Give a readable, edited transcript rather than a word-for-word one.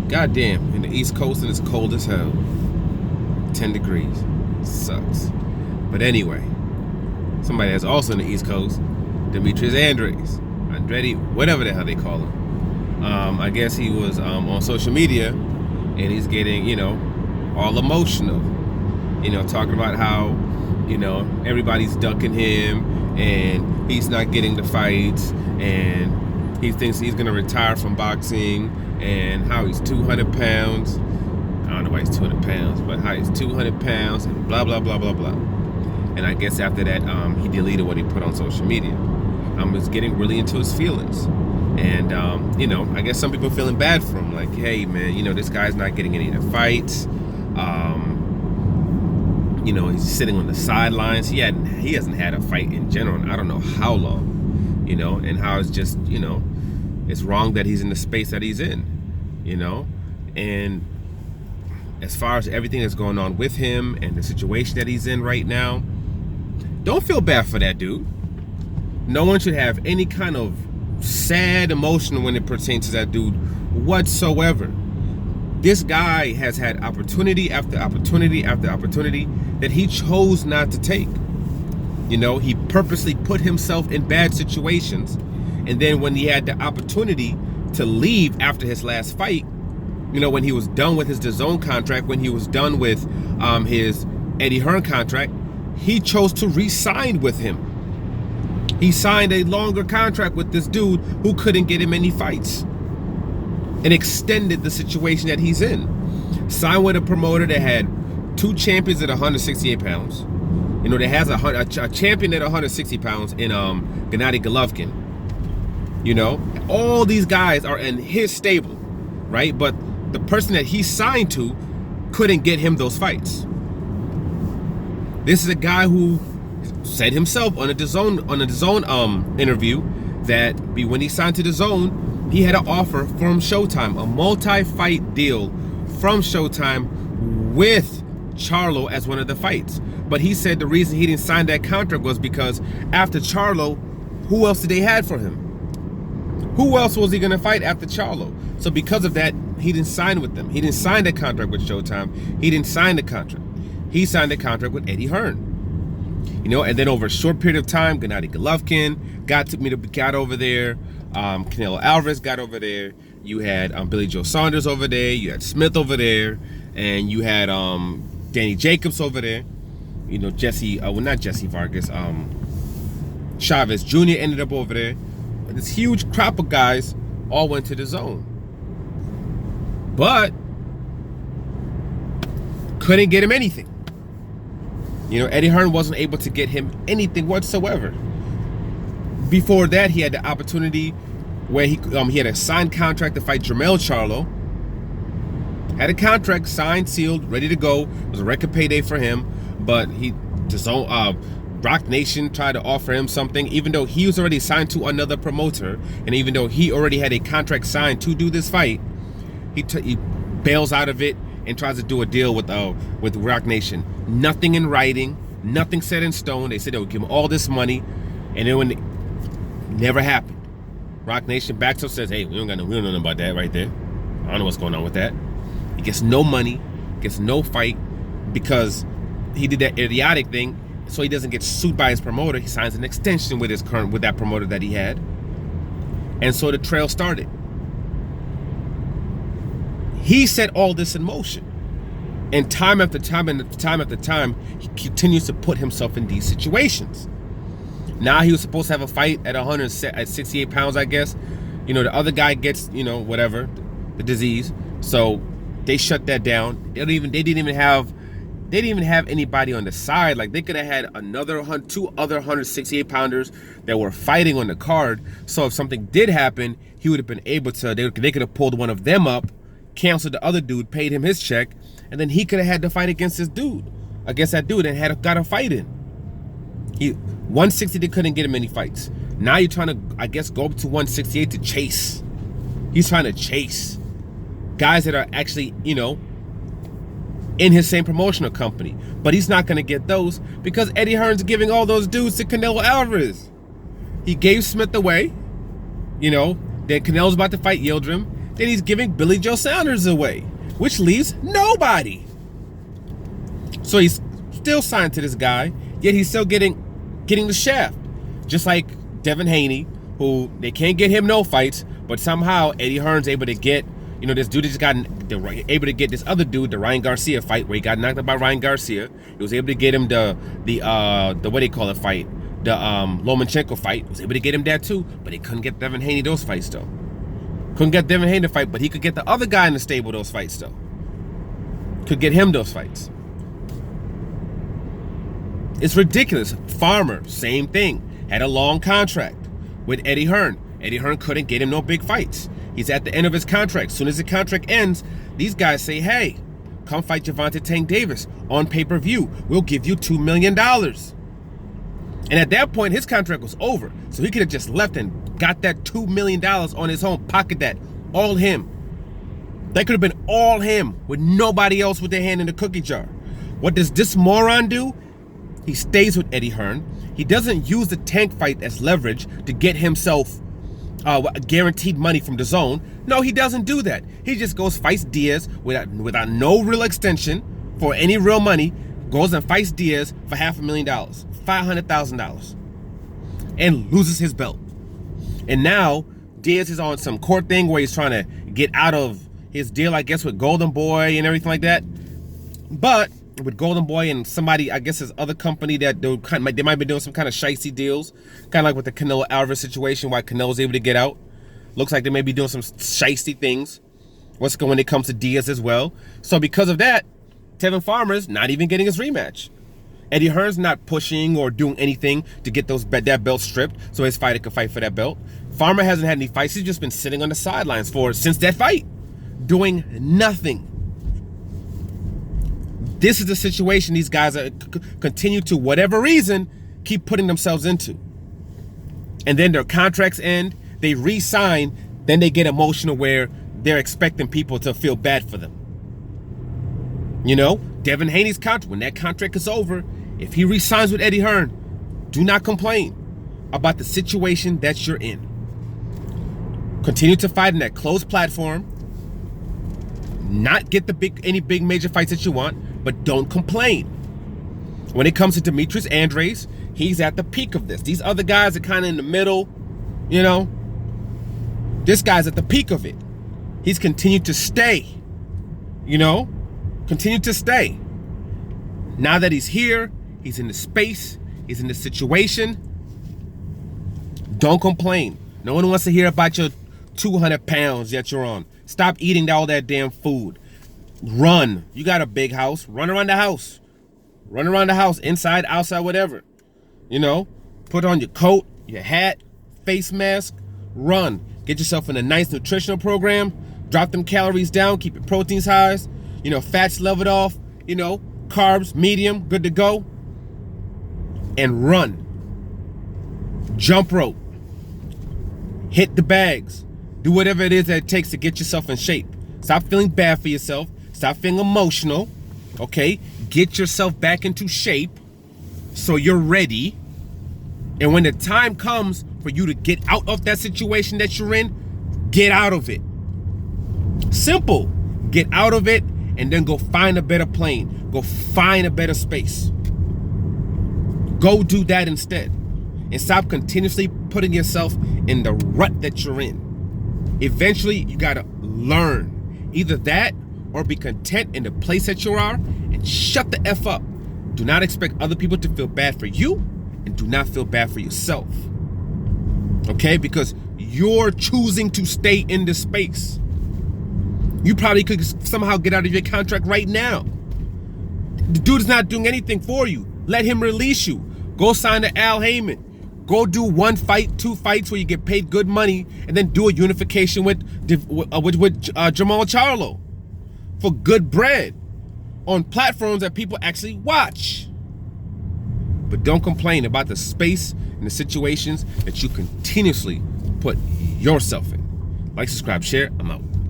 Goddamn, in the East Coast and it's cold as hell. 10 degrees. Sucks. But anyway, somebody that's also in the East Coast, Demetrius Andrade, whatever the hell they call him. I guess he was on social media, and he's getting, all emotional. Talking about how, everybody's ducking him, and he's not getting the fights, and he thinks he's gonna retire from boxing, and how he's 200 pounds. I don't know why he's 200 pounds, but how he's 200 pounds, and blah, blah, blah, blah, blah. And I guess after that, he deleted what he put on social media. Was getting really into his feelings. And, I guess some people feeling bad for him. Like, hey, man, this guy's not getting any of the fights. He's sitting on the sidelines. He hasn't had a fight in general in I don't know how long, and how it's just, it's wrong that he's in the space that he's in, and as far as everything that's going on with him and the situation that he's in right now, don't feel bad for that dude. No one should have any kind of sad emotion when it pertains to that dude whatsoever. This guy has had opportunity after opportunity after opportunity that he chose not to take. He purposely put himself in bad situations, and then when he had the opportunity to leave after his last fight, when he was done with his DAZN contract, when he was done with his Eddie Hearn contract, he chose to re-sign with him. He signed a longer contract with this dude who couldn't get him any fights, and extended the situation that he's in. Signed with a promoter that had 2 champions at 168 pounds. That has a champion at 160 pounds in Gennady Golovkin. All these guys are in his stable, right? But the person that he signed to couldn't get him those fights. This is a guy who said himself on a DAZN interview that when he signed to DAZN, he had an offer from Showtime, a multi-fight deal from Showtime with Charlo as one of the fights. But he said the reason he didn't sign that contract was because after Charlo, who else did they have for him? Who else was he going to fight after Charlo? So because of that, he didn't sign with them. He didn't sign the contract with Showtime. He didn't sign the contract. He signed the contract with Eddie Hearn. And then over a short period of time, Gennady Golovkin got over there. Canelo Alvarez got over there. You had Billy Joe Saunders over there. You had Smith over there. And you had Danny Jacobs over there. Not Jesse Vargas. Chavez Jr. ended up over there. This huge crop of guys all went to DAZN. But couldn't get him anything. Eddie Hearn wasn't able to get him anything whatsoever. Before that, he had the opportunity where he had a signed contract to fight Jermell Charlo. Had a contract signed, sealed, ready to go. It was a record payday for him, but Rock Nation tried to offer him something, even though he was already signed to another promoter, and even though he already had a contract signed to do this fight, he bails out of it and tries to do a deal with Rock Nation. Nothing in writing, nothing set in stone. They said they would give him all this money, and then when it never happened, Rock Nation backs up, says, "Hey, we don't know nothing about that right there. I don't know what's going on with that." He gets no money, gets no fight because he did that idiotic thing, so he doesn't get sued by his promoter. He signs an extension with that promoter that he had, and so the trail started. He set all this in motion, and time after time after time, he continues to put himself in these situations. Now he was supposed to have a fight at 68 pounds, I guess. The other guy gets, whatever, the disease. So they shut that down. They didn't even have anybody on the side. Like, they could have had two other 168 pounders that were fighting on the card. So if something did happen, he would have been able to. They could have pulled one of them up, canceled the other dude, paid him his check, and then he could have had to fight against that dude, and got a fight in. 160, they couldn't get him any fights. Now you're trying to, I guess, go up to 168 to chase. He's trying to chase guys that are actually, in his same promotional company. But he's not going to get those because Eddie Hearn's giving all those dudes to Canelo Alvarez. He gave Smith away. Then Canelo's about to fight Yildirim. then he's giving Billy Joe Saunders away, which leaves nobody. So he's still signed to this guy, yet he's still getting the shaft. Just like Devin Haney, who they can't get him no fights, but somehow Eddie Hearn's able to get, this dude just got able to get this other dude, the Ryan Garcia fight, where he got knocked out by Ryan Garcia. He was able to get him the what they call it fight, the Lomachenko fight. He was able to get him that too, but he couldn't get Devin Haney those fights though. Couldn't get Devin Haney to fight, but he could get the other guy in the stable those fights though. Could get him those fights. It's ridiculous. Farmer, same thing. Had a long contract with Eddie Hearn. Eddie Hearn couldn't get him no big fights. He's at the end of his contract. As soon as the contract ends, these guys say, hey, come fight Gervonta Tank Davis on pay-per-view. We'll give you $2 million. And at that point, his contract was over. So he could have just left and got that $2 million on his own, pocket that, all him. That could have been all him with nobody else with their hand in the cookie jar. What does this moron do? He stays with Eddie Hearn. He doesn't use the Tank fight as leverage to get himself guaranteed money from DAZN. No, he doesn't do that. He just goes, fights Diaz without no real extension for any real money, goes and fights Diaz for $500,000, $500,000, and loses his belt. And now Diaz is on some court thing where he's trying to get out of his deal, I guess, with Golden Boy and everything like that. But with Golden Boy and somebody, I guess his other company, that they might be doing some kind of shicey deals, kind of like with the Canelo Alvarez situation, why Canelo's able to get out. Looks like they may be doing some shicey things when it comes to Diaz as well. So because of that, Tevin Farmer's not even getting his rematch. Eddie Hearn's not pushing or doing anything to get that belt stripped so his fighter can fight for that belt. Farmer hasn't had any fights. He's just been sitting on the sidelines since that fight, doing nothing. This is the situation these guys are continue to, whatever reason, keep putting themselves into. And then their contracts end, they re-sign, then they get emotional where they're expecting people to feel bad for them. Devin Haney's contract, when that contract is over, if he re-signs with Eddie Hearn, do not complain about the situation that you're in. Continue to fight in that closed platform, not get any big major fights that you want, but don't complain. When it comes to Demetrius Andrade, he's at the peak of this. These other guys are kind of in the middle, This guy's at the peak of it. He's continued to stay, Continued to stay. Now that he's here, he's in the space, he's in the situation, don't complain. No one wants to hear about your 200 pounds that you're on. Stop eating all that damn food. Run. You got a big house. Run around the house. Run around the house, inside, outside, whatever. Put on your coat, your hat, face mask. Run. Get yourself in a nice nutritional program. Drop them calories down. Keep your proteins high. Fats leveled off. Carbs medium, good to go. And run. Jump rope. Hit the bags. Do whatever it is that it takes to get yourself in shape. Stop feeling bad for yourself. Stop feeling emotional. Okay? Get yourself back into shape so you're ready. And when the time comes for you to get out of that situation that you're in, get out of it. Simple. Get out of it and then go find a better plane. Go find a better space. Go do that instead. And stop continuously putting yourself in the rut that you're in. Eventually, you gotta learn. Either that or be content in the place that you are and shut the F up. Do not expect other people to feel bad for you and do not feel bad for yourself. Okay? Because you're choosing to stay in this space. You probably could somehow get out of your contract right now. The dude is not doing anything for you. Let him release you. Go sign to Al Heyman. Go do 1 fight, 2 fights where you get paid good money, and then do a unification with Jamal Charlo for good bread on platforms that people actually watch. But don't complain about the space and the situations that you continuously put yourself in. Like, subscribe, share. I'm out.